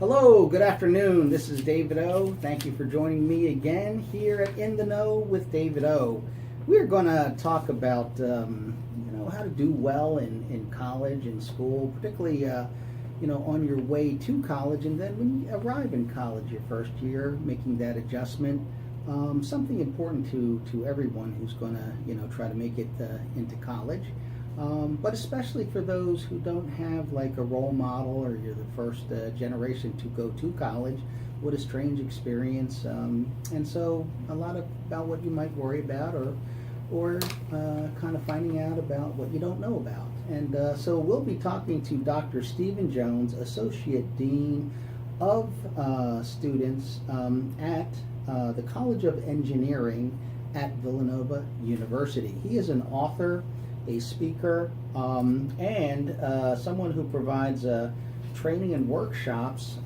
Hello, good afternoon. This is David O. Thank you for joining me again here at In the Know with David O. We're going to talk about how to do well in college and school, particularly on your way to college, and then when you arrive in college your first year, making that adjustment. Something important to everyone who's going to try to make it into college. But especially for those who don't have like a role model, or you're the first generation to go to college. What a strange experience. And so a lot about what you might worry about, or kind of finding out about what you don't know about. And so we'll be talking to Dr. Stephen Jones, Associate Dean of Students at the College of Engineering at Villanova University. He is an author, a speaker, and someone who provides training and workshops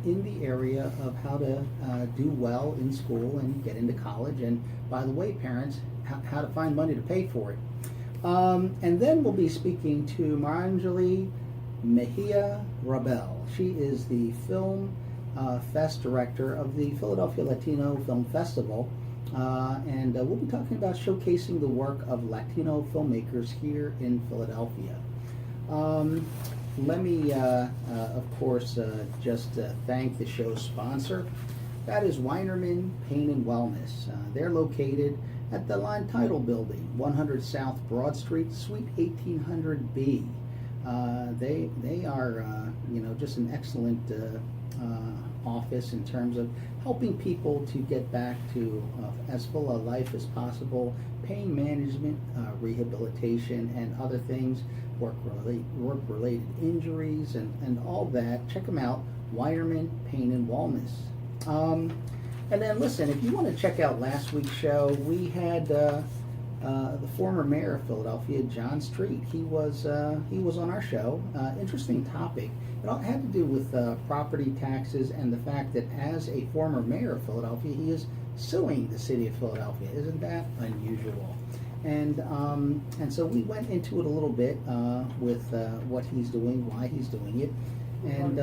in the area of how to do well in school and get into college, and by the way, parents, how to find money to pay for it. And then we'll be speaking to Marangeli Mejia-Rabell. She is the Film Fest Director of the Philadelphia Latino Film Festival. And we'll be talking about showcasing the work of Latino filmmakers here in Philadelphia. Let me, of course, just thank the show's sponsor. That is Weinerman Pain and Wellness. They're located at the Line Title Building, 100 South Broad Street, Suite 1800B. They are, just an excellent office in terms of helping people to get back to as full a life as possible, pain management, rehabilitation, and other things, work-related injuries, and all that. Check them out, Weinerman Pain and Wellness. And then listen, if you want to check out last week's show, we had the former mayor of Philadelphia, John Street. He was on our show. Interesting topic. It all had to do with property taxes and the fact that as a former mayor of Philadelphia, he is suing the city of Philadelphia. Isn't that unusual? And so we went into it a little bit with what he's doing, why he's doing it, and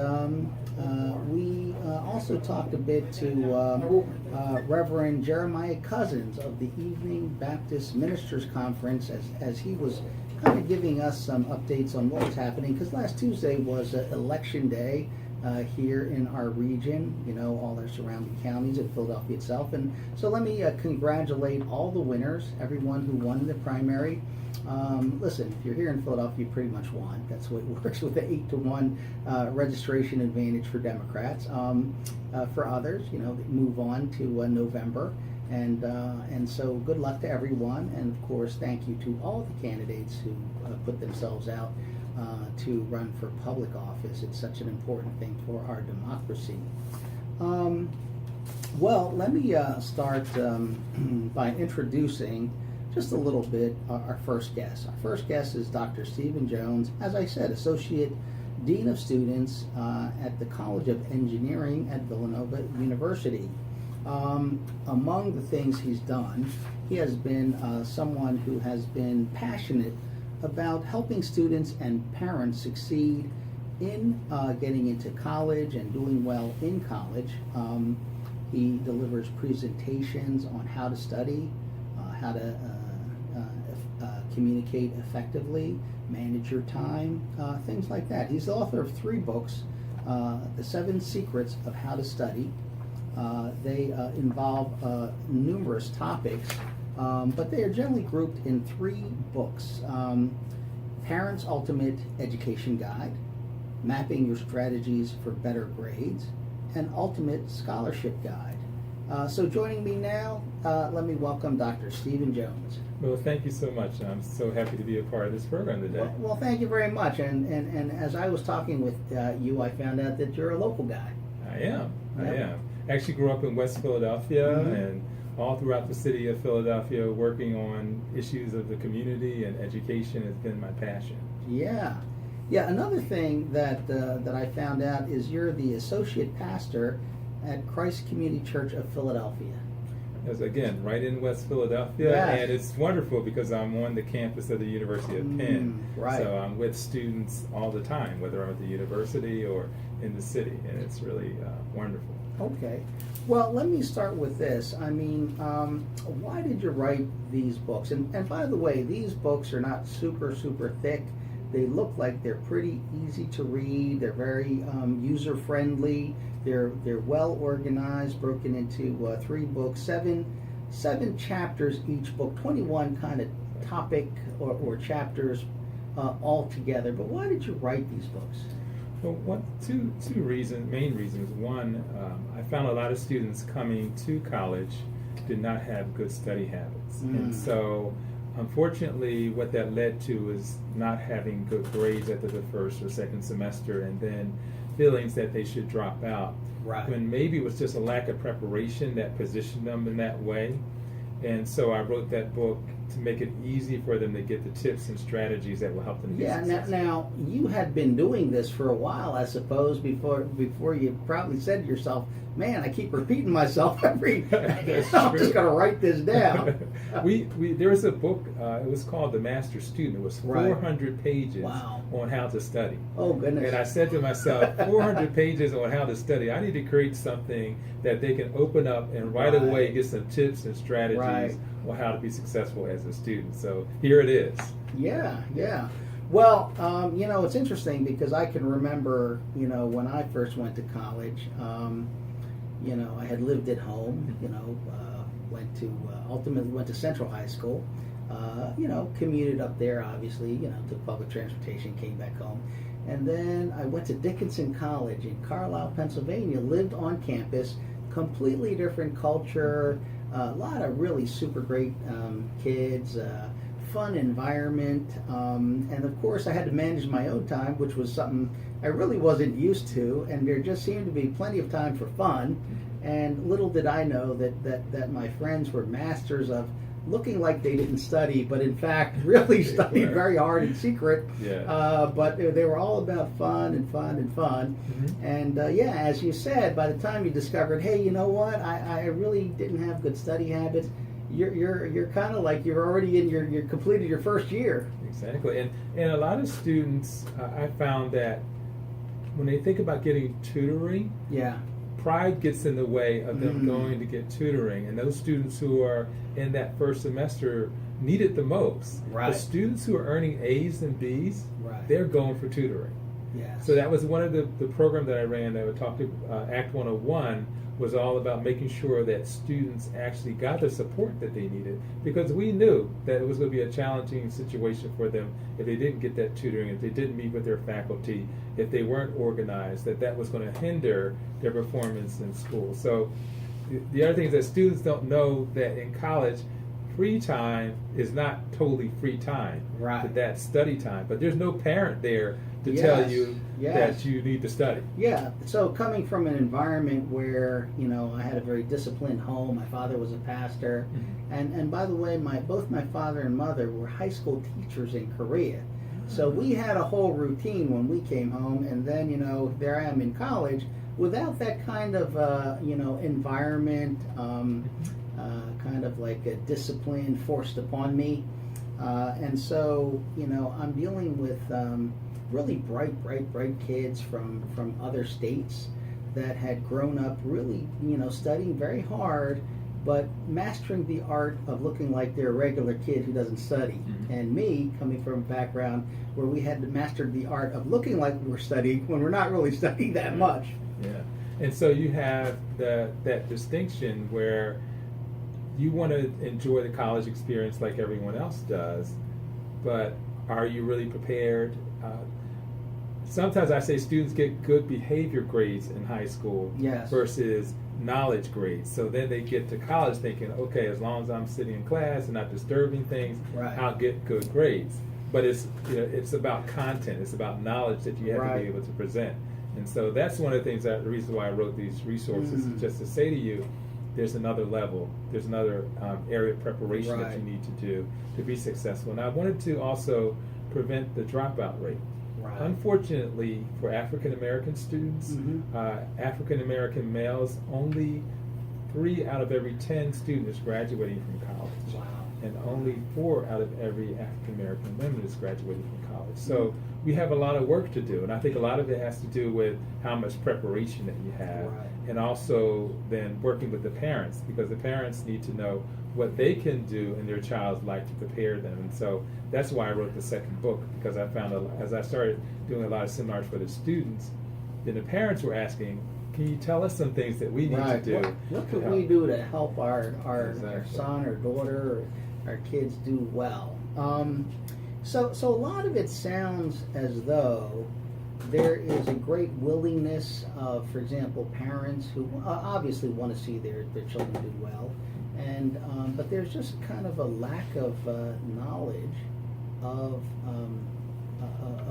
we also talked a bit to Reverend Jeremiah Cousins of the Evening Baptist Ministers Conference, as he was kind of giving us some updates on what was happening, because last Tuesday was election day here in our region, all our surrounding counties and Philadelphia itself. And so let me congratulate all the winners, everyone who won the primary. Listen, if you're here in Philadelphia, you pretty much won. That's what it works with the 8-to-1 registration advantage for Democrats. For others, they move on to November. And so good luck to everyone, and of course thank you to all the candidates who put themselves out to run for public office. It's such an important thing for our democracy. Well, let me start by introducing just a little bit our first guest. Our first guest is Dr. Stephen Jones, as I said, Associate Dean of Students at the College of Engineering at Villanova University. Among the things he's done, he has been someone who has been passionate about helping students and parents succeed in getting into college and doing well in college. He delivers presentations on how to study, how to communicate effectively, manage your time, things like that. He's the author of 3 books, The 7 Secrets of How to Study. They involve numerous topics, but they are generally grouped in 3 books. Parents' Ultimate Education Guide, Mapping Your Strategies for Better Grades, and Ultimate Scholarship Guide. So joining me now, let me welcome Dr. Stephen Jones. Well, thank you so much. I'm so happy to be a part of this program today. Well, thank you very much. And as I was talking with you, I found out that you're a local guy. I am. Yep. I am. I actually grew up in West Philadelphia, Mm-hmm. and all throughout the city of Philadelphia, working on issues of the community, and education has been my passion. Yeah. Another thing that I found out is you're the associate pastor at Christ Community Church of Philadelphia. As again, right in West Philadelphia, Yes. and it's wonderful because I'm on the campus of the University of Penn. Right. So I'm with students all the time, whether I'm at the university or in the city, and it's really wonderful. Okay. Well, let me start with this. I mean, why did you write these books? And by the way, these books are not super thick. They look like they're pretty easy to read. They're very user friendly. They're well organized, broken into 3 books, seven chapters each book, 21 kind of topic or chapters all together. But why did you write these books? Well, two main reasons. One, I found a lot of students coming to college did not have good study habits. And so, unfortunately, what that led to is not having good grades after the first or second semester, and then feelings that they should drop out. Right. When maybe it was just a lack of preparation that positioned them in that way. And so I wrote that book to make it easy for them to get the tips and strategies that will help them get successful. Now you had been doing this for a while, I suppose, before you probably said to yourself, man, I keep repeating myself every I'm just going to write this down. There was a book, it was called The Master Student. It was 400 pages on how to study. Oh, goodness. And I said to myself, 400 pages on how to study, I need to create something that they can open up and right away get some tips and strategies on how to be successful as a student. So here it is. Yeah. Well, it's interesting because I can remember, when I first went to college, I had lived at home, ultimately went to Central High School, commuted up there, obviously, took public transportation, came back home. And then I went to Dickinson College in Carlisle, Pennsylvania, lived on campus, completely different culture, a lot of really super great kids, fun environment, and of course I had to manage my own time, which was something I really wasn't used to, and there just seemed to be plenty of time for fun. And little did I know that my friends were masters of looking like they didn't study, but in fact really studied very hard in secret. But they were all about fun. And as you said, by the time you discovered, hey, you know what, I really didn't have good study habits, you're kind of like you're already in you're completed your first year. Exactly. And a lot of students, I found that when they think about getting tutoring, pride gets in the way of them going to get tutoring, and those students who are in that first semester need it the most. The students who are earning A's and B's, they're going for tutoring. So that was one of the programs that I ran that would talk to Act 101 was all about making sure that students actually got the support that they needed, because we knew that it was going to be a challenging situation for them if they didn't get that tutoring, if they didn't meet with their faculty, if they weren't organized, that was going to hinder their performance in school. So the other thing is that students don't know that in college, free time is not totally free time, but that's study time. But there's no parent there to tell you that you need to study. So coming from an environment where, I had a very disciplined home, my father was a pastor, and by the way, both my father and mother were high school teachers in Korea. So we had a whole routine when we came home, and then, there I am in college without that kind of, environment, kind of like a discipline forced upon me. And so, I'm dealing with really bright kids from other states that had grown up really, studying very hard, but mastering the art of looking like they're a regular kid who doesn't study. And me, coming from a background where we had to master the art of looking like we were studying when we're not really studying that much. And so you have that distinction where you want to enjoy the college experience like everyone else does, but are you really prepared? Sometimes I say students get good behavior grades in high school versus knowledge grades. So then they get to college thinking, okay, as long as I'm sitting in class and not disturbing things, I'll get good grades. But it's about content. It's about knowledge that you have to be able to present. And so that's one of the things the reason why I wrote these resources is just to say to you, there's another level, there's another area of preparation that you need to do to be successful. And I wanted to also prevent the dropout rate. Unfortunately, for African American students, African American males, only 3 out of every 10 students graduating from college. and only 4 out of every African American women is graduating from college. So we have a lot of work to do, and I think a lot of it has to do with how much preparation that you have, and also then working with the parents, because the parents need to know what they can do in their child's life to prepare them. And so that's why I wrote the second book, because I found as I started doing a lot of seminars for the students, then the parents were asking, can you tell us some things that we need to do? What could we do to help our Exactly. son or daughter or our kids do well? So a lot of it sounds as though there is a great willingness of, for example, parents who obviously want to see their children do well, and but there's just kind of a lack of knowledge of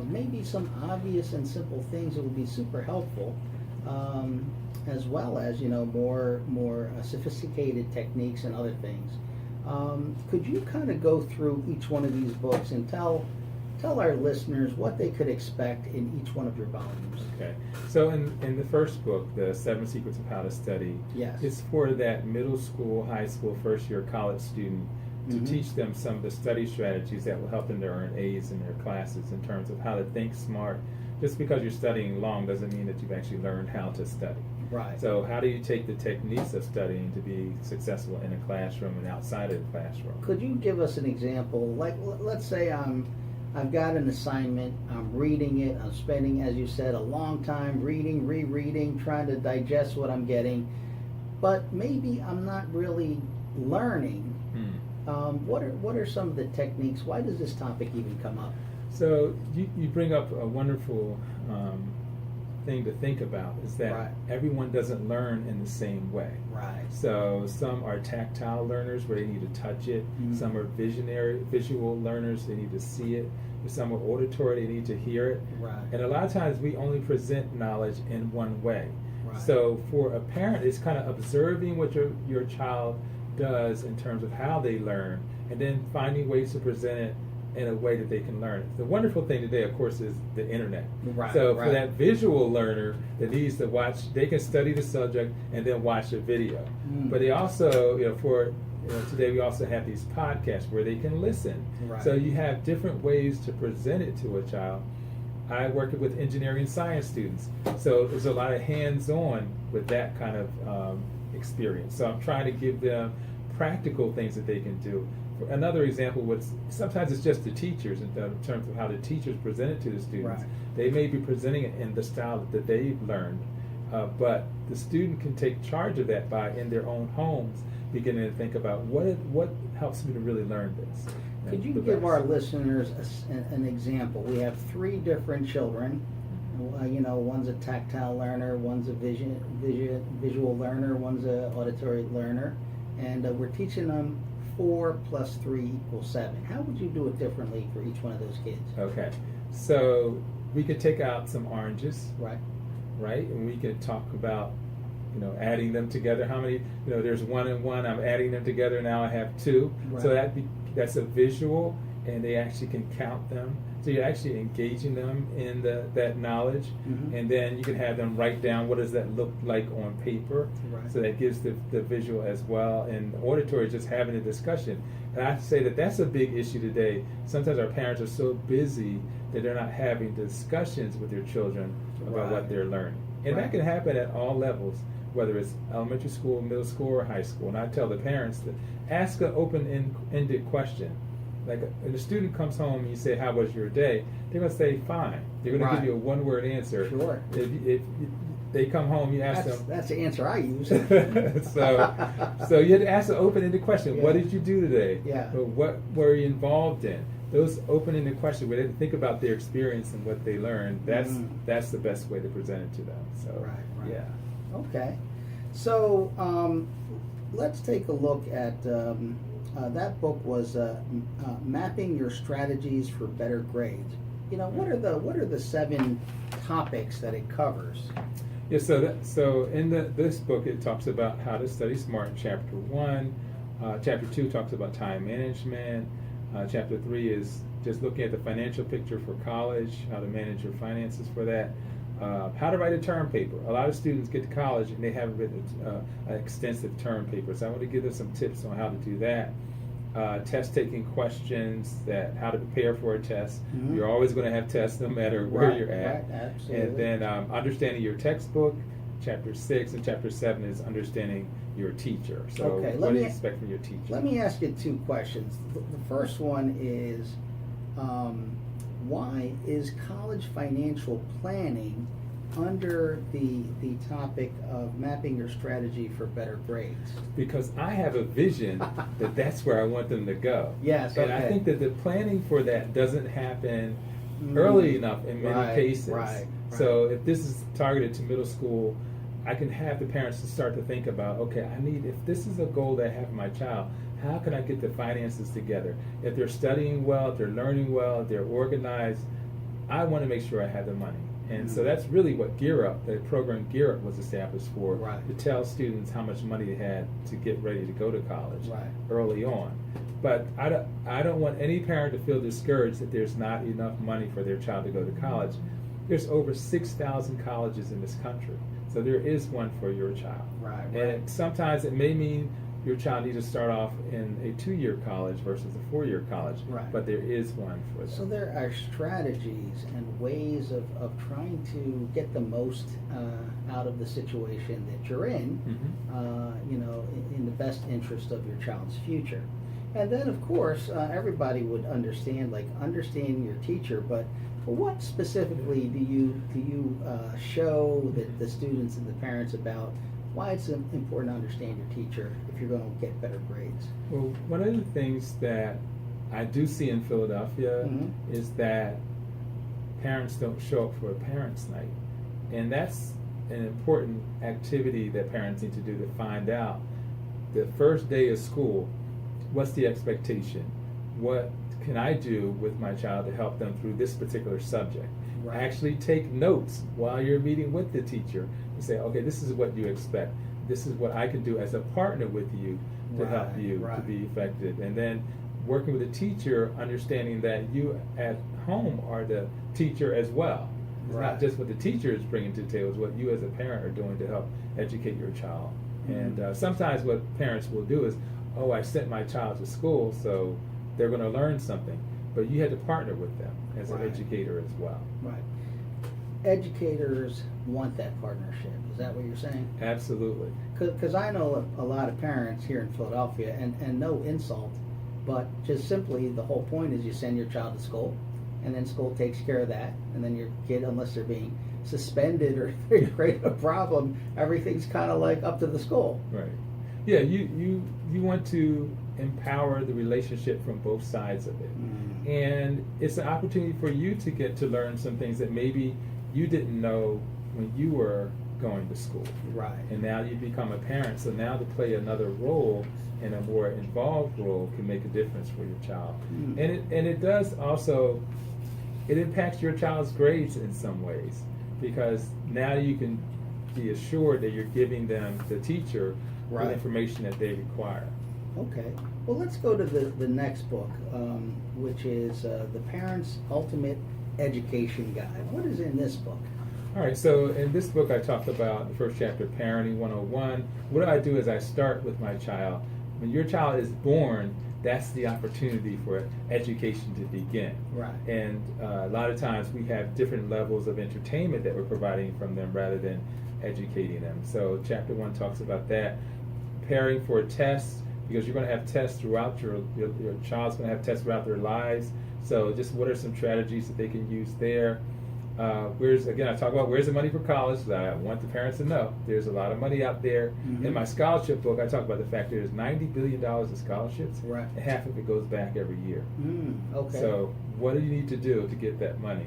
maybe some obvious and simple things that would be super helpful, as well as more sophisticated techniques and other things. Could you kind of go through each one of these books and tell our listeners what they could expect in each one of your volumes? Okay. So in the first book, The 7 Secrets of How to Study, Yes. it's for that middle school, high school, first year college student to teach them some of the study strategies that will help them to earn A's in their classes in terms of how to think smart. Just because you're studying long doesn't mean that you've actually learned how to study. Right. So how do you take the techniques of studying to be successful in a classroom and outside of the classroom? Could you give us an example? Like, let's say I've got an assignment, I'm reading it, I'm spending, as you said, a long time reading, rereading, trying to digest what I'm getting, but maybe I'm not really learning. What are some of the techniques? Why does this topic even come up? So you bring up a wonderful thing to think about, is that everyone doesn't learn in the same way. Right. So some are tactile learners where they need to touch it. Some are visual learners, they need to see it. Some are auditory, they need to hear it. Right. And a lot of times we only present knowledge in one way. Right. So for a parent, it's kind of observing what your child does in terms of how they learn, and then finding ways to present it in a way that they can learn. The wonderful thing today, of course, is the internet. Right, so right. for that visual learner that needs to watch, they can study the subject and then watch a video. But they also, today we also have these podcasts where they can listen. Right. So you have different ways to present it to a child. I work with engineering and science students, so there's a lot of hands-on with that kind of experience. So I'm trying to give them practical things that they can do. Another example was sometimes it's just the teachers in terms of how the teachers present it to the students. Right. They may be presenting it in the style that they've learned, but the student can take charge of that by, in their own homes, beginning to think about what helps me to really learn this. Could you give our listeners an example? We have 3 different children. One's a tactile learner, one's a visual learner, one's a auditory learner, and we're teaching them 4 plus 3 equals 7. How would you do it differently for each one of those kids? Okay, so we could take out some oranges, Right. and we could talk about adding them together. How many? There's 1 and 1. I'm adding them together. Now I have 2. Right. So that's a visual, and they actually can count them. So you're actually engaging them in that knowledge, and then you can have them write down what does that look like on paper. Right. So that gives the visual as well. And auditory is just having a discussion. And I have to say that's a big issue today. Sometimes our parents are so busy that they're not having discussions with their children about what they're learning. And that can happen at all levels, whether it's elementary school, middle school, or high school. And I tell the parents to ask an open-ended question. Like, if a student comes home and you say, "How was your day?" They're going to say, "Fine." They're going to give you a one-word answer. Sure. If they come home, you ask them. That's the answer I use. so you had to ask an open-ended question. Yeah. What did you do today? Yeah. Or what were you involved in? Those open-ended questions where they think about their experience and what they learned. That's the best way to present it to them. So Right. yeah. Okay. So let's take a look at that book was mapping your strategies for better grades. What are the 7 topics that it covers? Yeah, so in this book it talks about how to study smart in chapter 1. Chapter 2 talks about time management. Chapter 3 is just looking at the financial picture for college, how to manage your finances for that. How to write a term paper. A lot of students get to college and they haven't written an extensive term paper, so I want to give them some tips on how to do that. test-taking questions, that how to prepare for a test. Mm-hmm. You're always going to have tests no matter where you're at. Right, absolutely. And then understanding your textbook. Chapter 6 and Chapter 7 is understanding your teacher. So okay, what do you expect from your teacher? Let me ask you two questions. The first one is, why is college financial planning under the topic of mapping your strategy for better grades? Because I have a vision that that's where I want them to go. Yes, okay. And I think that the planning for that doesn't happen early enough in many cases. Right. So if this is targeted to middle school, I can have the parents to start to think about, okay, if this is a goal that I have for my child, how can I get the finances together? If they're studying well, if they're learning well, if they're organized, I want to make sure I have the money. And so that's really what Gear Up, the program Gear Up was established for, to tell students how much money they had to get ready to go to college early on. But I don't want any parent to feel discouraged that there's not enough money for their child to go to college. There's over 6,000 colleges in this country. So there is one for your child. And sometimes it may mean your child needs to start off in a 2-year college versus a 4-year college. But there is one for them. So there are strategies and ways of trying to get the most out of the situation that you're in, in the best interest of your child's future. And then, of course, everybody would understand your teacher, but what specifically do you show the students and the parents about why it's important to understand your teacher if you're going to get better grades? Well, one of the things that I do see in Philadelphia is that parents don't show up for a parents' night. And that's an important activity that parents need to do to find out the first day of school, what's the expectation? What can I do with my child to help them through this particular subject? Actually take notes while you're meeting with the teacher and say, okay, this is what you expect. This is what I can do as a partner with you to help you to be effective. And then working with the teacher, understanding that you at home are the teacher as well. It's not just what the teacher is bringing to the table, it's what you as a parent are doing to help educate your child. And sometimes what parents will do is, oh, I sent my child to school, so they're going to learn something. But you had to partner with them as an educator as well. Educators want that partnership. Is that what you're saying? Absolutely. Because I know a lot of parents here in Philadelphia, and no insult, but just simply the whole point is you send your child to school, and then school takes care of that, and then your kid, unless they're being suspended or they create a problem, everything's kind of like up to the school. Yeah, you want to empower the relationship from both sides of it. And it's an opportunity for you to get to learn some things that maybe you didn't know when you were going to school. And now you become a parent, so now to play another role and a more involved role can make a difference for your child. And it does also, it impacts your child's grades in some ways, because now you can be assured that you're giving them, the teacher, the information that they require. Okay. Well, let's go to the next book, which is The Parent's Ultimate Education Guide. What is in this book? All right, so in this book I talk about the first chapter, Parenting 101. What I do is I start with my child. When your child is born, that's the opportunity for education to begin. And a lot of times we have different levels of entertainment that we're providing from them rather than educating them. So chapter 1 talks about that. Preparing for tests, because you're going to have tests throughout your child's going to have tests throughout their lives. So just what are some strategies that they can use there? I talk about where's the money for college. I want the parents to know there's a lot of money out there. In my scholarship book, I talk about the fact there's $90 billion in scholarships, and half of it goes back every year. So what do you need to do to get that money?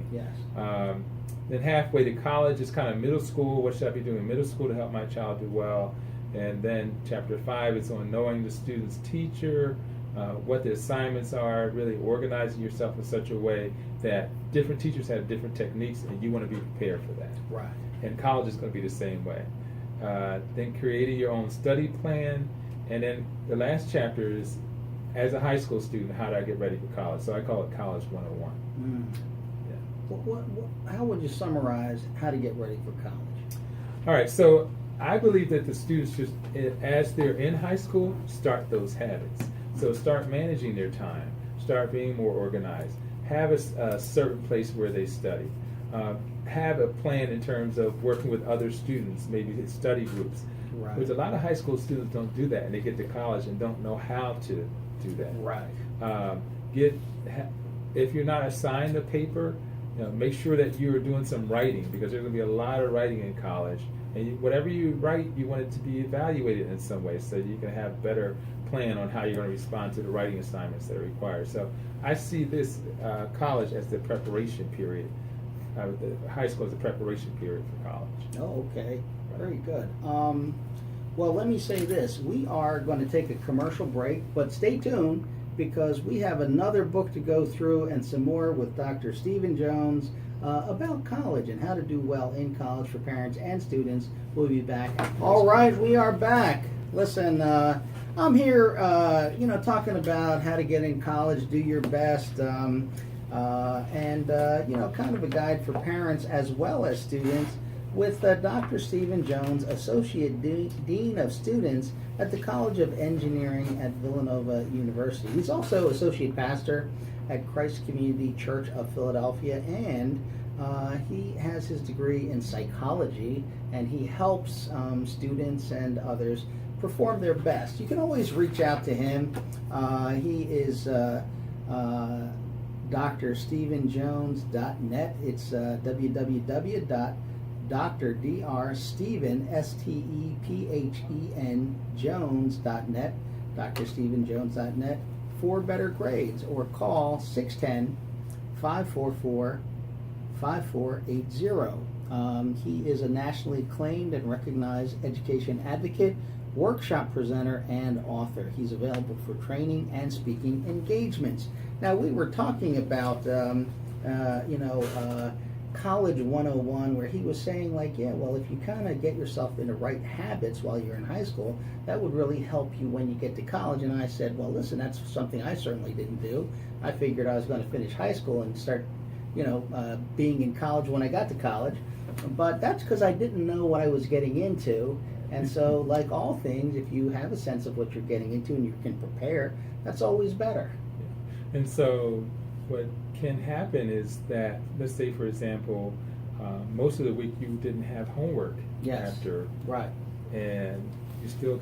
Then halfway to college is kind of middle school. What should I be doing in middle school to help my child do well? And then chapter 5 is on knowing the student's teacher, what the assignments are, really organizing yourself in such a way that different teachers have different techniques and you want to be prepared for that. And college is going to be the same way. Then creating your own study plan. And then the last chapter is, as a high school student, how do I get ready for college? So I call it College 101. How would you summarize how to get ready for college? All right, so I believe that the students should, as they're in high school, start those habits. So start managing their time. Start being more organized. Have a certain place where they study. Have a plan in terms of working with other students, maybe study groups. Right. Which a lot of high school students don't do that, and they get to college and don't know how to do that. Right. If you're not assigned a paper, make sure that you're doing some writing, because there's going to be a lot of writing in college. And whatever you write, you want it to be evaluated in some way, so you can have a better plan on how you're going to respond to the writing assignments that are required. So I see this college as the preparation period. The high school is the preparation period for college. Oh, okay. Very good. Well, let me say this. We are going to take a commercial break, but stay tuned, because we have another book to go through and some more with Dr. Stephen Jones about college and how to do well in college for parents and students. We'll be back. All right, we are back. Listen, I'm here, talking about how to get in college, do your best, and kind of a guide for parents as well as students with Dr. Stephen Jones, Associate Dean of Students at the College of Engineering at Villanova University. He's also Associate Pastor at Christ Community Church of Philadelphia, and he has his degree in psychology, and he helps students and others perform their best. You can always reach out to him. He is drstephenjones.net. It's www.drstephen, S-T-E-P-H-E-N, Jones.net, drstephenjones.net, for better grades, or call 610-544-5480. He is a nationally acclaimed and recognized education advocate, workshop presenter, and author. He's available for training and speaking engagements. Now, we were talking about, College 101, where he was saying, like, yeah, well, if you kind of get yourself in the right habits while you're in high school, that would really help you when you get to college. And I said, well, listen, that's something I certainly didn't do. I figured I was going to finish high school and start, being in college when I got to college. But that's because I didn't know what I was getting into. And so, like all things, if you have a sense of what you're getting into and you can prepare, that's always better. Yeah. And so what can happen is that, let's say, for example, most of the week you didn't have homework. Yes. After. Right. And you still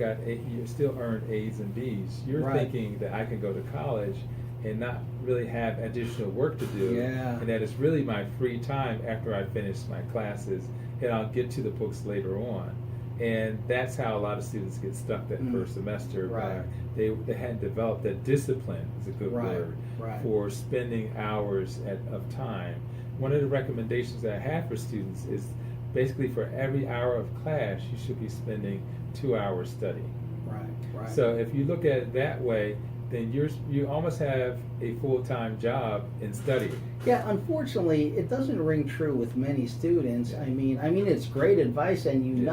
earned A's and B's. You're right. thinking that I can go to college and not really have additional work to do. Yeah. And that is really my free time after I finish my classes, and I'll get to the books later on. And that's how a lot of students get stuck that first semester. Right. They hadn't developed that discipline, is a good word, for spending hours of time. One of the recommendations that I have for students is basically for every hour of class, you should be spending 2 hours studying. Right. So if you look at it that way, then you almost have a full-time job in studying. Yeah, unfortunately, it doesn't ring true with many students. I mean, it's great advice, and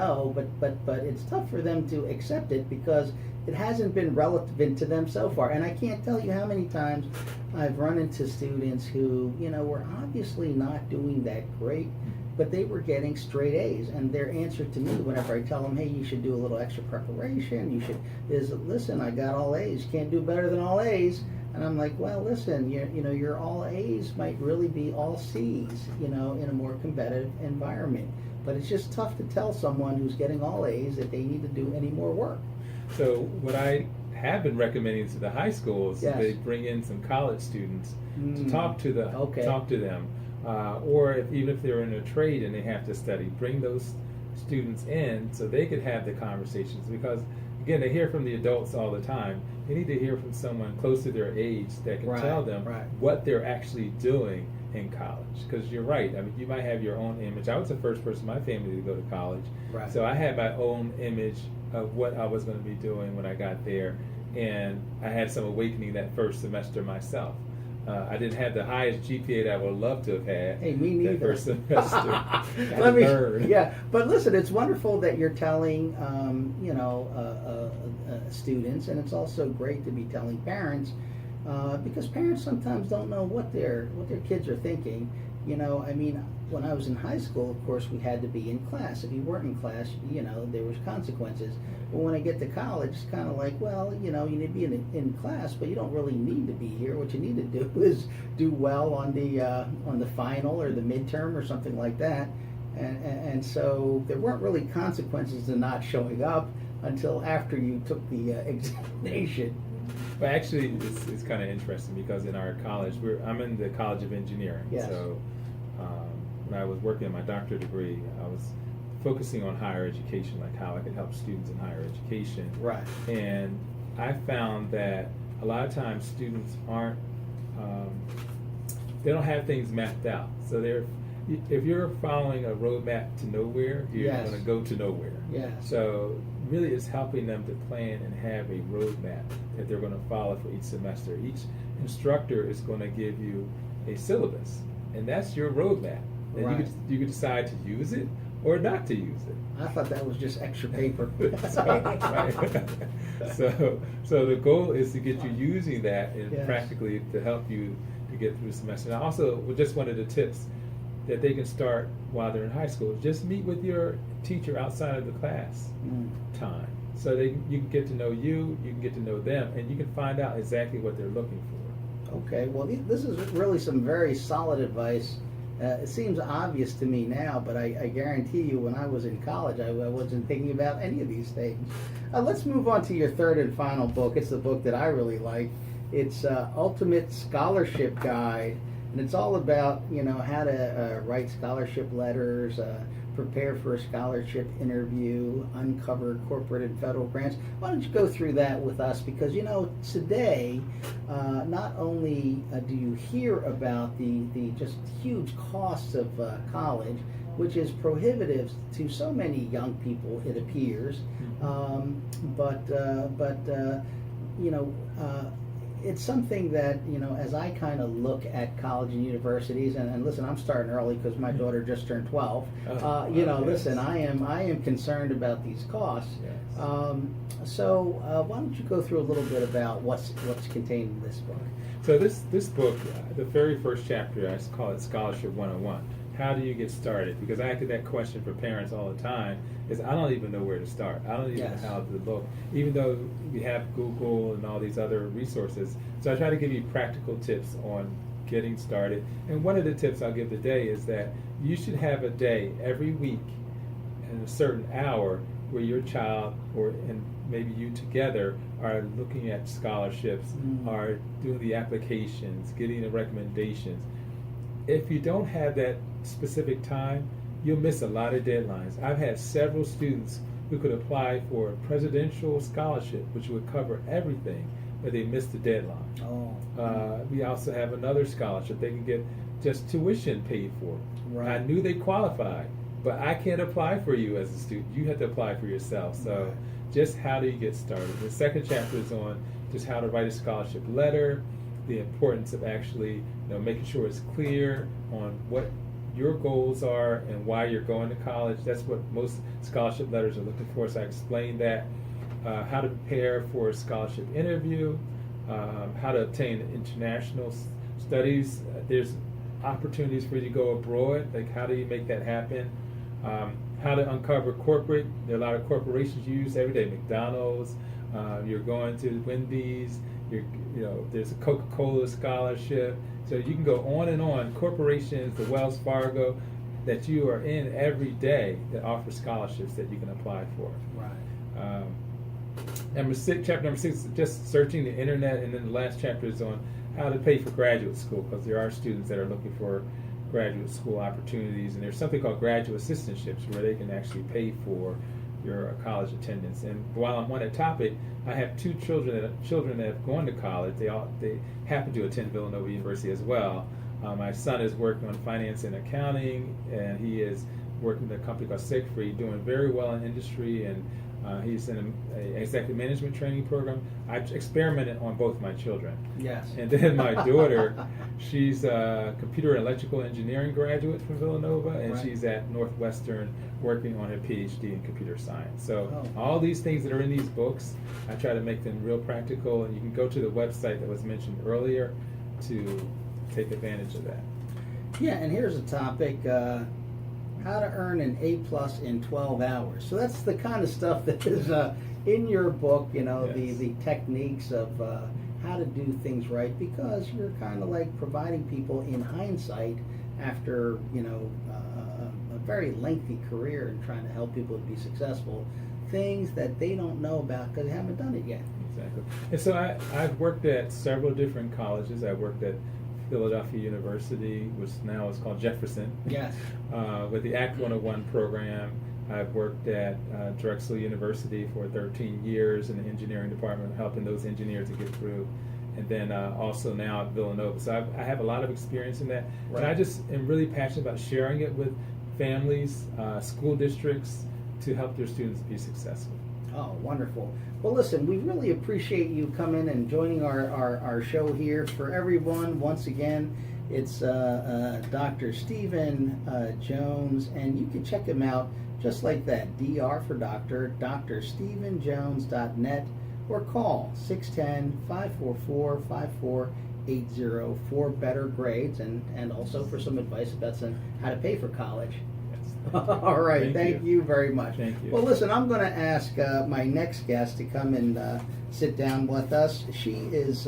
but it's tough for them to accept it because it hasn't been relevant to them so far. And I can't tell you how many times I've run into students who, were obviously not doing that great, but they were getting straight A's. And their answer to me whenever I tell them, hey, you should do a little extra preparation, listen, I got all A's. Can't do better than all A's. And I'm like, well, listen, your all A's might really be all C's, in a more competitive environment. But it's just tough to tell someone who's getting all A's that they need to do any more work. So what I have been recommending to the high schools, yes. they bring in some college students to talk to them, or even if they're in a trade and they have to study, bring those students in so they could have the conversations. Because again, they hear from the adults all the time. They need to hear from someone close to their age that can tell them what they're actually doing in college. Because you're right. I mean, you might have your own image. I was the first person in my family to go to college, so I had my own image of what I was going to be doing when I got there, and I had some awakening that first semester myself. I didn't have the highest GPA that I would love to have had. Hey, me neither. That first semester. But listen, it's wonderful that you're telling, students, and it's also great to be telling parents, because parents sometimes don't know what their kids are thinking. I mean, when I was in high school, of course, we had to be in class. If you weren't in class, there was consequences. But when I get to college, it's kind of like, well, you need to be in class, but you don't really need to be here. What you need to do is do well on the final or the midterm or something like that. And so there weren't really consequences to not showing up until after you took the examination. But actually, it's kind of interesting because in our college, I'm in the College of Engineering. Yes. So when I was working on my doctorate degree, I was focusing on higher education, like how I could help students in higher education. Right. And I found that a lot of times students they don't have things mapped out. So if you're following a roadmap to nowhere, you're Yes. going to go to nowhere. Yes. So really it's helping them to plan and have a roadmap that they're going to follow for each semester. Each instructor is going to give you a syllabus, and that's your roadmap. And Right. you could decide to use it or not to use it. I thought that was just extra paper. So the goal is to get you using that and Yes. practically to help you to get through the semester. And also, just one of the tips that they can start while they're in high school, just meet with your teacher outside of the class time. So you can get to know you can get to know them, and you can find out exactly what they're looking for. Okay, well, this is really some very solid advice. It seems obvious to me now, but I guarantee you when I was in college, I wasn't thinking about any of these things. Let's move on to your third and final book. It's the book that I really like. It's Ultimate Scholarship Guide, and it's all about, how to write scholarship letters, prepare for a scholarship interview, uncover corporate and federal grants. Why don't you go through that with us? Because, today, not only do you hear about the just huge costs of college, which is prohibitive to so many young people, it appears, it's something that, as I kind of look at college and universities, and listen, I'm starting early because my daughter just turned 12. Yes. Listen, I am concerned about these costs. Yes. So why don't you go through a little bit about what's contained in this book? So this book, the very first chapter, I call it Scholarship 101. How do you get started? Because I get that question for parents all the time, is I don't even know where to start. I don't even know how to look, even though we have Google and all these other resources. So I try to give you practical tips on getting started. And one of the tips I'll give today is that you should have a day every week and a certain hour where your child and maybe you together are looking at scholarships, are doing the applications, getting the recommendations. If you don't have that specific time, you'll miss a lot of deadlines. I've had several students who could apply for a presidential scholarship, which would cover everything, but they missed the deadline. We also have another scholarship. They can get just tuition paid for. Right. I knew they qualified, but I can't apply for you as a student. You have to apply for yourself. So just how do you get started? The second chapter is on just how to write a scholarship letter, the importance of actually making sure it's clear on what your goals are and why you're going to college. That's what most scholarship letters are looking for. So I explained that, how to prepare for a scholarship interview, how to obtain international studies. There's opportunities for you to go abroad. Like how do you make that happen? How to uncover corporate. There are a lot of corporations you use every day. McDonald's. You're going to Wendy's. There's a Coca-Cola scholarship. So you can go on and on. Corporations, the Wells Fargo, that you are in every day that offer scholarships that you can apply for. Right. Chapter number 6 is just searching the internet, and then the last chapter is on how to pay for graduate school, because there are students that are looking for graduate school opportunities, and there's something called graduate assistantships where they can actually pay for your college attendance. And while I'm on that topic, I have two children that have gone to college. They happen to attend Villanova University as well. My son is working on finance and accounting, and he is working with a company called Siegfried, doing very well in industry, and he's in an executive management training program. I've experimented on both my children. Yes. And then my daughter, she's a computer and electrical engineering graduate from Villanova, and Right. she's at Northwestern working on her PhD in computer science. So all these things that are in these books, I try to make them real practical, and you can go to the website that was mentioned earlier to take advantage of that. Yeah, and here's a topic, how to earn an A+ in 12 hours. So that's the kind of stuff that is in your book, you know, Yes. the techniques of how to do things right, because you're kind of like providing people in hindsight after, you know, a very lengthy career and trying to help people to be successful, things that they don't know about because they haven't done it yet. Exactly. And so I've worked at several different colleges. I worked at Philadelphia University, which now is called Jefferson. Yes. With the Act 101 program. I've worked at Drexel University for 13 years in the engineering department, helping those engineers to get through. And then also now at Villanova. So I have a lot of experience in that. Right. And I just am really passionate about sharing it with families, school districts, to help their students be successful. Oh, wonderful. Well, listen, we really appreciate you coming and joining our show here. For everyone, once again, it's Dr. Stephen Jones, and you can check him out just like that, DR for doctor, drstephenjones.net, or call 610-544-5480 for better grades and also for some advice about how to pay for college. All right, thank you very much. Thank you. Well, listen, I'm going to ask my next guest to come and sit down with us. She is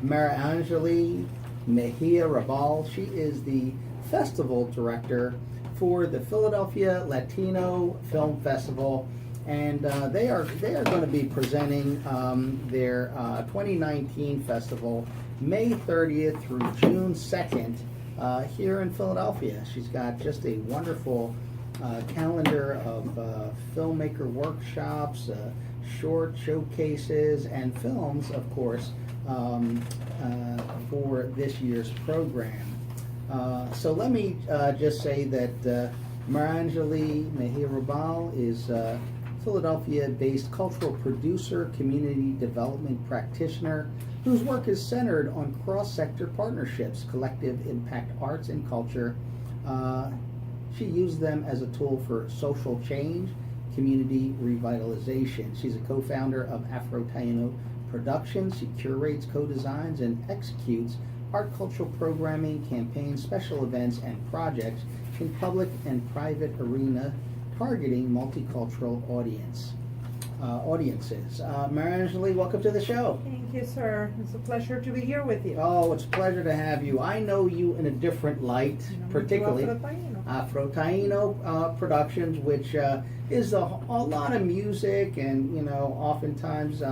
Marangeli Mejia-Rabell. She is the festival director for the Philadelphia Latino Film Festival, and they are going to be presenting their 2019 festival May 30th through June 2nd here in Philadelphia. She's got just a wonderful calendar of filmmaker workshops, short showcases, and films, of course, for this year's program. So let me just say that Marangeli Mejia-Rabell is a Philadelphia-based cultural producer, community development practitioner, whose work is centered on cross-sector partnerships, collective impact arts and culture. She used them as a tool for social change, community revitalization. She's a co-founder of Afro-Taino Productions. She curates, co-designs, and executes art cultural programming, campaigns, special events, and projects in public and private arena targeting multicultural audiences. Marangeli, welcome to the show. Thank you, sir. It's a pleasure to be here with you. Oh, it's a pleasure to have you. I know you in a different light, particularly Afro-Taino Productions, which is a lot of music, and you know, oftentimes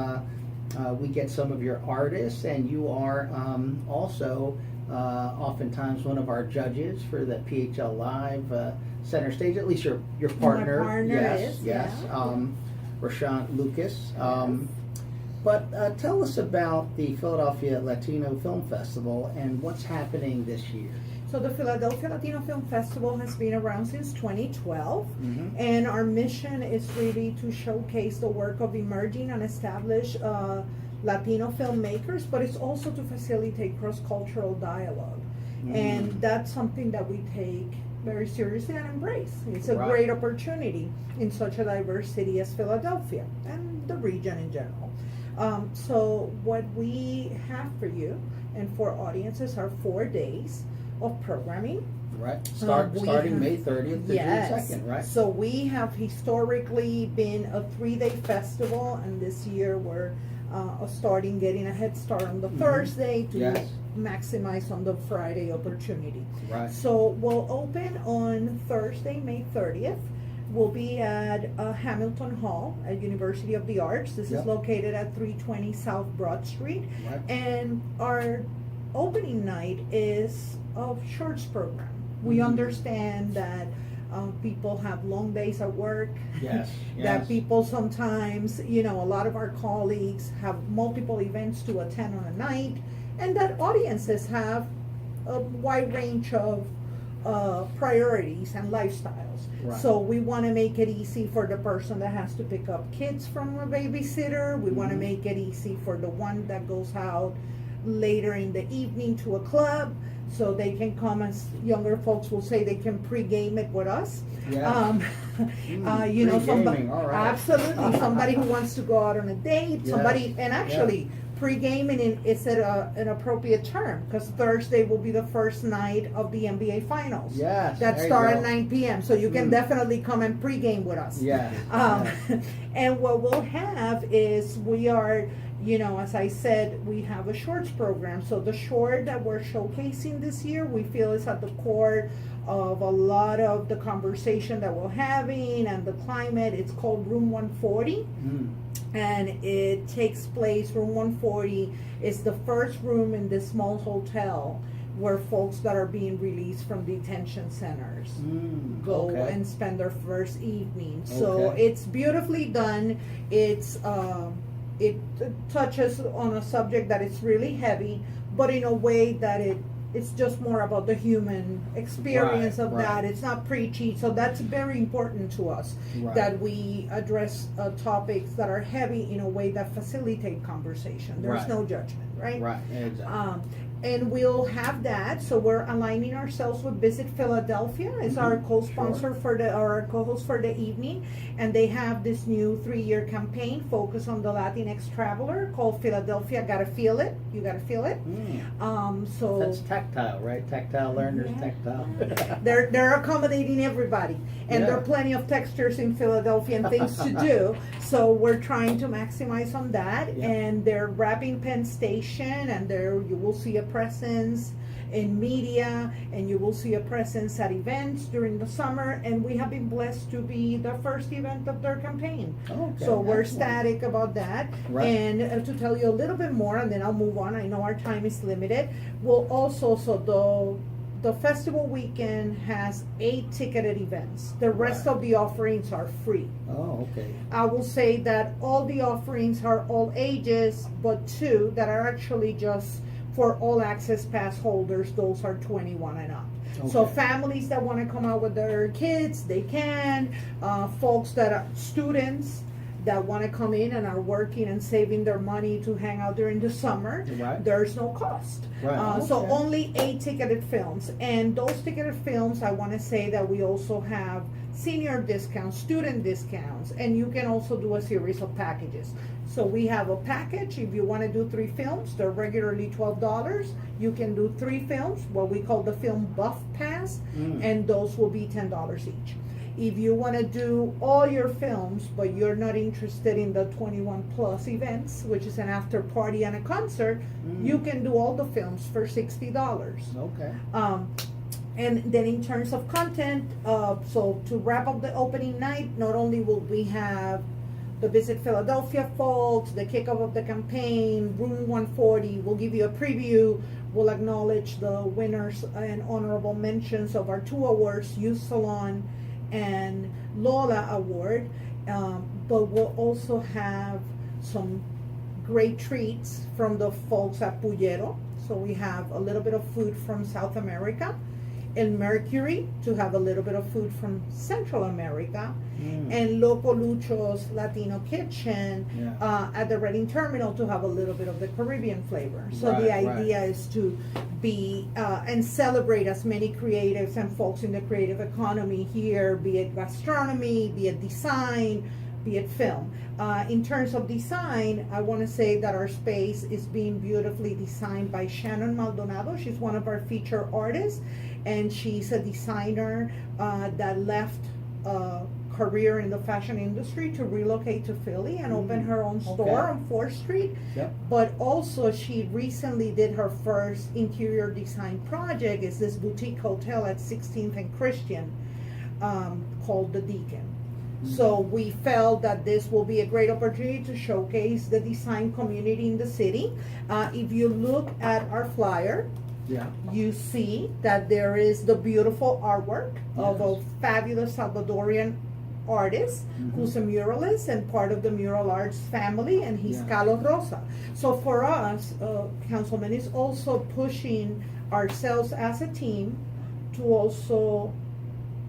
we get some of your artists, and you are also oftentimes one of our judges for the PHL Live Center Stage. At least your partner. My partner yes, is, yes. yeah. Rashawn Lucas. Yes. But tell us about the Philadelphia Latino Film Festival and what's happening this year. So the Philadelphia Latino Film Festival has been around since 2012, Mm-hmm. and our mission is really to showcase the work of emerging and established Latino filmmakers, but it's also to facilitate cross-cultural dialogue. Mm-hmm. And that's something that we take very seriously and embrace. It's a Right. great opportunity in such a diverse city as Philadelphia and the region in general. So what we have for you and for audiences are 4 days of programming. Right. We Starting have- May 30th to Yes. June 2nd, right? So we have historically been a 3-day festival, and this year we're starting getting a head start on the Mhm. Thursday to Yes. maximize on the Friday opportunity. Right. So we'll open on Thursday, May 30th. We'll be at Hamilton Hall at University of the Arts. This Yep. is located at 320 South Broad Street. Right. And our opening night is a shorts program. We Mhm. understand that people have long days at work. Yes. That Yes. people sometimes, you know, a lot of our colleagues have multiple events to attend on a night, and that audiences have a wide range of priorities and lifestyles. Right. So we want to make it easy for the person that has to pick up kids from a babysitter. We want to Mhm. make it easy for the one that goes out later in the evening to a club, so they can come, as younger folks will say, they can pre-game it with us. Yes. You know, somebody, Pre-gaming, all right. absolutely, somebody who wants to go out on a date, Yes. somebody, and actually, Pre-gaming is an appropriate term because Thursday will be the first night of the NBA Finals. Yes, That there you start go. at 9 p.m. So you can definitely come and pre-game with us. Yeah. And what we'll have is we are, as I said, we have a shorts program. So the short that we're showcasing this year, we feel is at the core of a lot of the conversation that we're having and the climate. It's called Room 140. And it takes place, Room 140 is the first room in this small hotel where folks that are being released from detention centers go and spend their first evening. So it's beautifully done. It touches on a subject that is really heavy, but in a way that it's just more about the human experience of that. It's not preachy. So that's very important to us, that we address topics that are heavy in a way that facilitate conversation. There's no judgment, right? Right, exactly. And we'll have that. So we're aligning ourselves with Visit Philadelphia as our co-sponsor our co-host for the evening. And they have this new 3-year campaign focused on the Latinx traveler called Philadelphia Gotta Feel It. You gotta feel it. So that's tactile, right? Tactile learners, tactile. they're accommodating everybody, and there are plenty of textures in Philadelphia and things to do. So we're trying to maximize on that, and they're wrapping Penn Station, and you will see a presence in media, and you will see a presence at events during the summer, and we have been blessed to be the first event of their campaign. So we're ecstatic about that. And to tell you a little bit more, and then I'll move on, I know our time is limited. We'll also, the festival weekend has 8 ticketed events. The rest of the offerings are free. I will say that all the offerings are all ages, but 2 that are actually just for all access pass holders, those are 21 and up. So families that want to come out with their kids, they can. Folks that are students that want to come in and are working and saving their money to hang out during the summer, there's no cost. So only 8 ticketed films. And those ticketed films, I want to say that we also have senior discounts, student discounts, and you can also do a series of packages. So we have a package. If you want to do 3 films, they're regularly $12. You can do 3 films, what we call the Film Buff Pass, and those will be $10 each. If you want to do all your films, but you're not interested in the 21 plus events, which is an after party and a concert, you can do all the films for $60. And then in terms of content, so to wrap up the opening night, not only will we have the Visit Philadelphia folks, the kickoff of the campaign, Room 140, we'll give you a preview, we'll acknowledge the winners and honorable mentions of our 2 awards, Youth Salon and Lola Award, but we'll also have some great treats from the folks at Puyero. So we have a little bit of food from South America, and Mercury to have a little bit of food from Central America, and Loco Lucho's Latino Kitchen at the Reading Terminal to have a little bit of the Caribbean flavor. So the idea is to be and celebrate as many creatives and folks in the creative economy here, be it gastronomy, be it design, be it film. In terms of design, I want to say that our space is being beautifully designed by Shannon Maldonado. She's one of our feature artists, and she's a designer that left career in the fashion industry to relocate to Philly and open her own store on 4th Street. But also she recently did her first interior design project. It's this boutique hotel at 16th and Christian called The Deacon. So we felt that this will be a great opportunity to showcase the design community in the city. If you look at our flyer, you see that there is the beautiful artwork of a fabulous Salvadorian artist who's a muralist and part of the mural arts family, and he's Carlos Rosa. So for us, Councilman, is also pushing ourselves as a team to also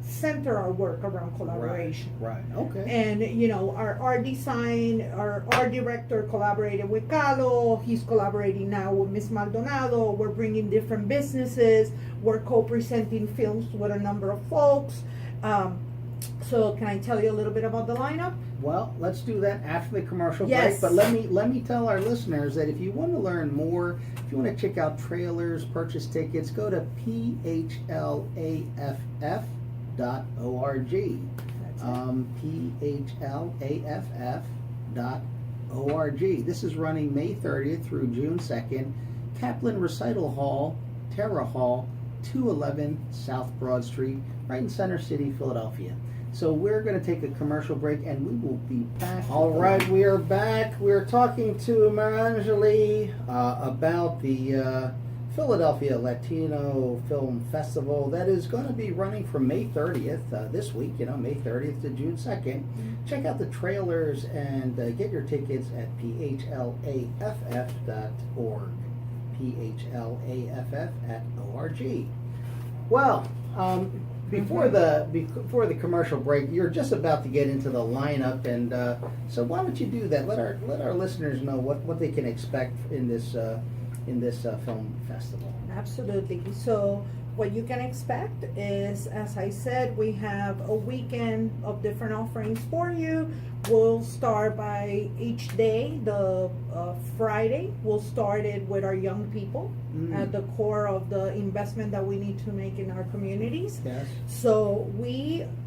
center our work around collaboration. And our art design, our art director collaborated with Carlo. He's collaborating now with Miss Maldonado. We're bringing different businesses. We're co-presenting films with a number of folks. So can I tell you a little bit about the lineup? Well, let's do that after the commercial Yes. break. But let me tell our listeners that if you want to learn more, if you want to check out trailers, purchase tickets, go to phlaff.org. phlaff.org. This is running May 30th through June 2nd. Kaplan Recital Hall, Terra Hall, 211 South Broad Street, right in Center City, Philadelphia. So we're going to take a commercial break and we will be back. All right, we are back. We're talking to Marangeli about the Philadelphia Latino Film Festival that is going to be running from May 30th this week, May 30th to June 2nd. Check out the trailers and get your tickets at phlaff.org. phlaff.org. Well, before the commercial break, you're just about to get into the lineup, and so why don't you do that? Let our listeners know what they can expect in this film festival. Absolutely. So what you can expect is, as I said, we have a weekend of different offerings for you. We'll start by each day. The Friday, we'll start it with our young people at the core of the investment that we need to make in our communities. Yes. So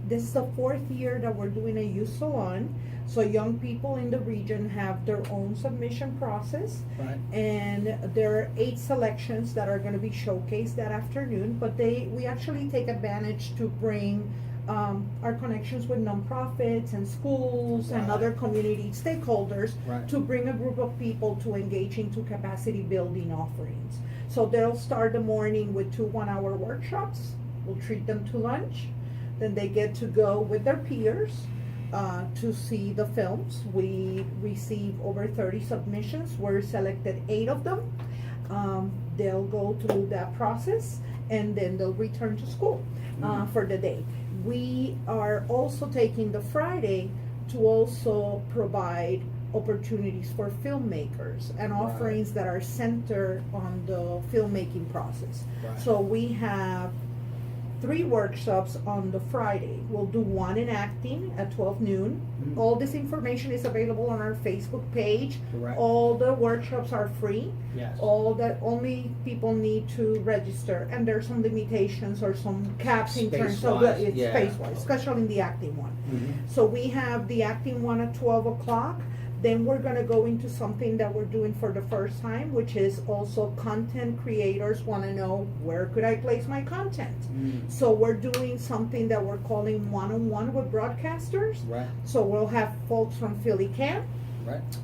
this is the 4th year that we're doing a youth salon. So young people in the region have their own submission process. Right. And there are 8 selections that are going to be showcased that afternoon, but we actually take advantage to bring our connections with nonprofits and schools and other community stakeholders to bring a group of people to engage into capacity building offerings. So they'll start the morning with 2 one-hour workshops. We'll treat them to lunch. Then they get to go with their peers to see the films. We receive over 30 submissions. We're selected 8 of them. They'll go through that process and then they'll return to school for the day. We are also taking the Friday to also provide opportunities for filmmakers and offerings that are centered on the filmmaking process. So we have 3 workshops on the Friday. We'll do one in acting at 12 noon. All this information is available on our Facebook page. All the workshops are free. Yes. Only people need to register, and there's some limitations or some caps in terms of space-wise, especially in the acting one. So we have the acting one at 12 o'clock. Then we're going to go into something that we're doing for the first time, which is also content creators want to know, where could I place my content? So we're doing something that we're calling one-on-one with broadcasters. So we'll have folks from Philly Camp.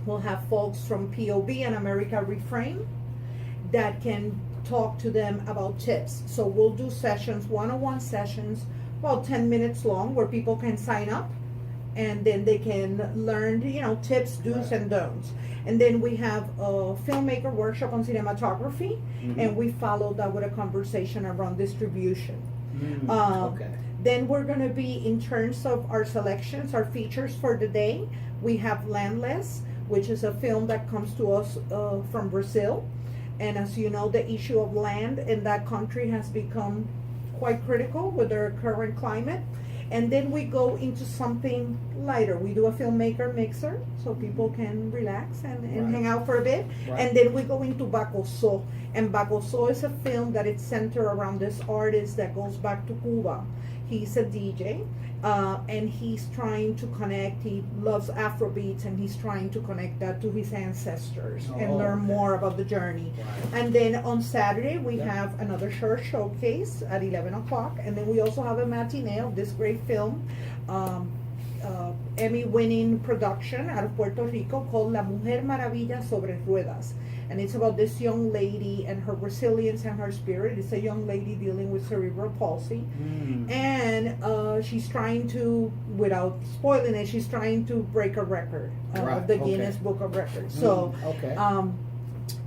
We'll have folks from POB and America Reframe that can talk to them about tips. So we'll do sessions, one-on-one sessions, about 10 minutes long, where people can sign up. And then they can learn, tips, do's, and don'ts. And then we have a filmmaker workshop on cinematography, and we follow that with a conversation around distribution. Then we're going to be, in terms of our selections, our features for the day, we have Landless, which is a film that comes to us from Brazil. And as you know, the issue of land in that country has become quite critical with their current climate. And then we go into something lighter. We do a filmmaker mixer, so people can relax and hang out for a bit. And then we go into Bacoso. And Bacoso is a film that is centered around this artist that goes back to Cuba. He's a DJ, and he's trying to connect. He loves Afrobeats, and he's trying to connect that to his ancestors and learn more about the journey. And then on Saturday, we have another short showcase at 11 o'clock. And then we also have a matinee of this great film, Emmy-winning production out of Puerto Rico called La Mujer Maravilla sobre Ruedas. And it's about this young lady and her resilience and her spirit. It's a young lady dealing with cerebral palsy. And she's trying to, without spoiling it, she's trying to break a record of the Guinness Book of Records. So,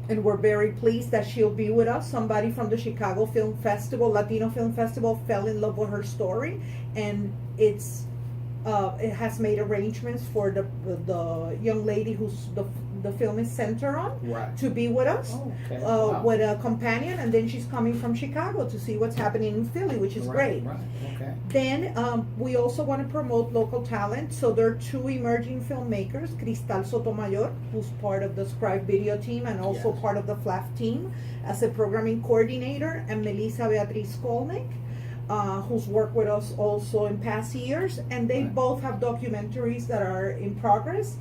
and we're very pleased that she'll be with us. Somebody from the Chicago Film Festival, Latino Film Festival, fell in love with her story. And it's it has made arrangements for the young lady who's the film is centered on Right. to be with us, Oh, okay. Wow. with a companion, and then she's coming from Chicago to see what's happening in Philly, which is great. Right. Okay. Then we also want to promote local talent. So there are two emerging filmmakers, Cristal Sotomayor, who's part of the Scribe Video team and also Yes. part of the FLAF team as a programming coordinator, and Melissa Beatriz Skolnick, who's worked with us also in past years. And they Right. both have documentaries that are in progress.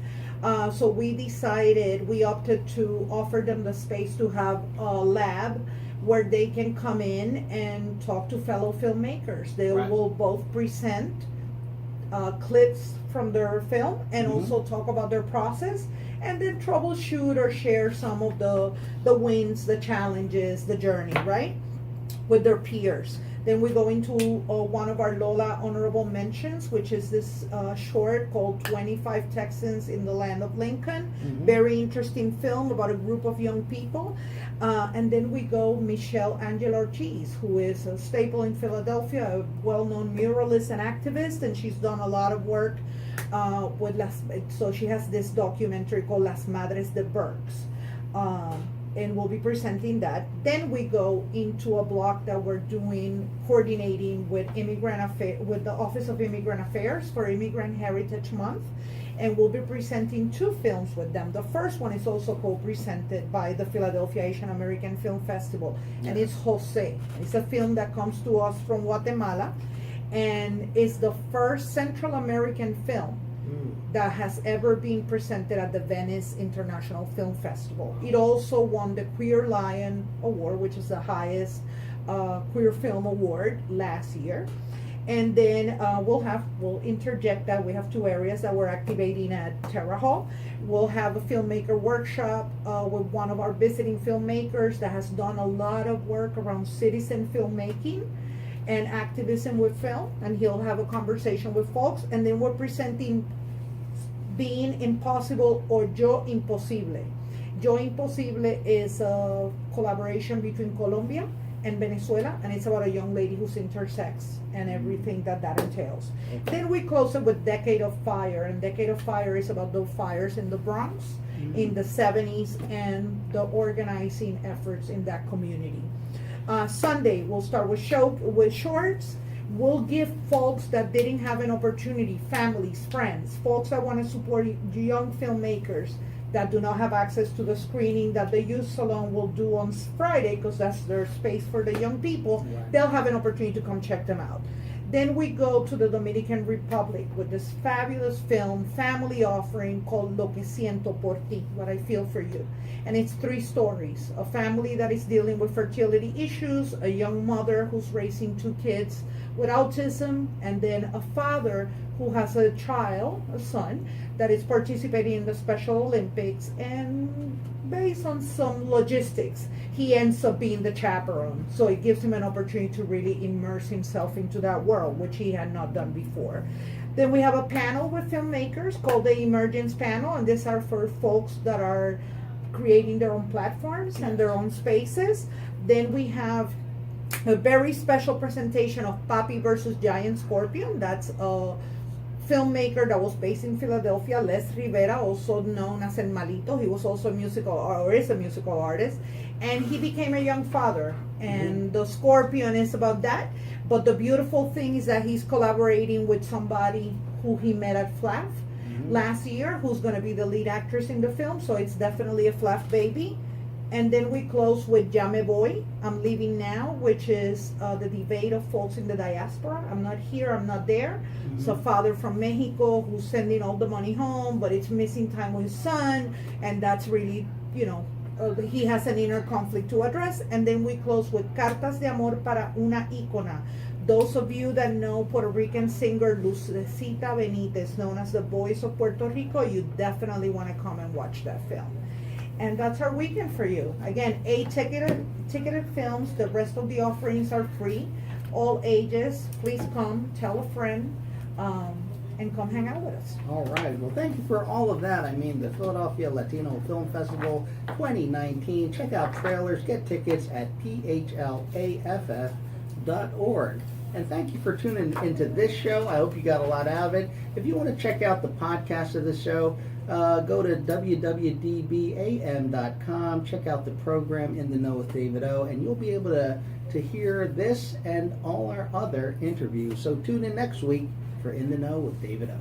So we opted to offer them the space to have a lab where they can come in and talk to fellow filmmakers. They Right. will both present clips from their film and Mhm. also talk about their process, and then troubleshoot or share some of the wins, the challenges, the journey, right, with their peers. Then we go into one of our Lola honorable mentions, which is this short called 25 Texans in the Land of Lincoln. Mhm. Very interesting film about a group of young people. And then we go Michelle Angela Ortiz, who is a staple in Philadelphia, a well-known muralist and activist, and she's done a lot of work so she has this documentary called Las Madres de Berks. And we'll be presenting that. Then we go into a block that we're doing, coordinating with with the Office of Immigrant Affairs for Immigrant Heritage Month, and we'll be presenting two films with them. The first one is also co-presented by the Philadelphia Asian American Film Festival, and it's Jose. It's a film that comes to us from Guatemala, and it's the first Central American film that has ever been presented at the Venice International Film Festival. It also won the Queer Lion Award, which is the highest queer film award last year. And then we'll interject that we have two areas that we're activating at Terra Hall. We'll have a filmmaker workshop with one of our visiting filmmakers that has done a lot of work around citizen filmmaking and activism with film, and he'll have a conversation with folks. And then we're presenting Being Impossible or Yo Imposible. Yo Imposible is a collaboration between Colombia and Venezuela, and it's about a young lady who's intersex and everything that entails. Okay. Then we close it with Decade of Fire, and Decade of Fire is about the fires in the Bronx in the 70s and the organizing efforts in that community. Sunday, we'll start with shorts. We'll give folks that didn't have an opportunity, families, friends, folks that want to support young filmmakers that do not have access to the screening that the youth salon will do on Friday, because that's their space for the young people. Right. They'll have an opportunity to come check them out. Then we go to the Dominican Republic with this fabulous film, family offering called Lo que siento por ti, what I feel for you. And it's 3 stories. A family that is dealing with fertility issues, a young mother who's raising 2 kids with autism, and then a father who has a child, a son, that is participating in the Special Olympics, and based on some logistics, he ends up being the chaperone. So it gives him an opportunity to really immerse himself into that world, which he had not done before. Then we have a panel with filmmakers called the Emergence Panel, and these are for folks that are creating their own platforms and their own spaces. Then we have a very special presentation of Papi versus Giant Scorpion. That's a filmmaker that was based in Philadelphia, Les Rivera, also known as El Malito. He was also is a musical artist, and he became a young father. And the Scorpion is about that. But the beautiful thing is that he's collaborating with somebody who he met at FLAF last year, who's going to be the lead actress in the film. So it's definitely a FLAF baby. And then we close with Ya Me Voy, I'm Leaving Now, which is the debate of folks in the diaspora. I'm not here, I'm not there. It's a father from Mexico who's sending all the money home, but it's missing time with his son, and that's really, he has an inner conflict to address. And then we close with Cartas de Amor para una Ícona. Those of you that know Puerto Rican singer Lucecita Benitez, known as the Voice of Puerto Rico, you definitely want to come and watch that film. And that's our weekend for you. Again, 8 ticketed films. The rest of the offerings are free, all ages. Please come, tell a friend, and come hang out with us. All right. Well, thank you for all of that. I mean, the Philadelphia Latino Film Festival 2019. Check out trailers, get tickets at phlaff.org. And thank you for tuning into this show. I hope you got a lot out of it. If you want to check out the podcast of the show, go to WWDB AM.com. Check out the program In the Know with David O, and you'll be able to hear this and all our other interviews. So tune in next week for In the Know with David O.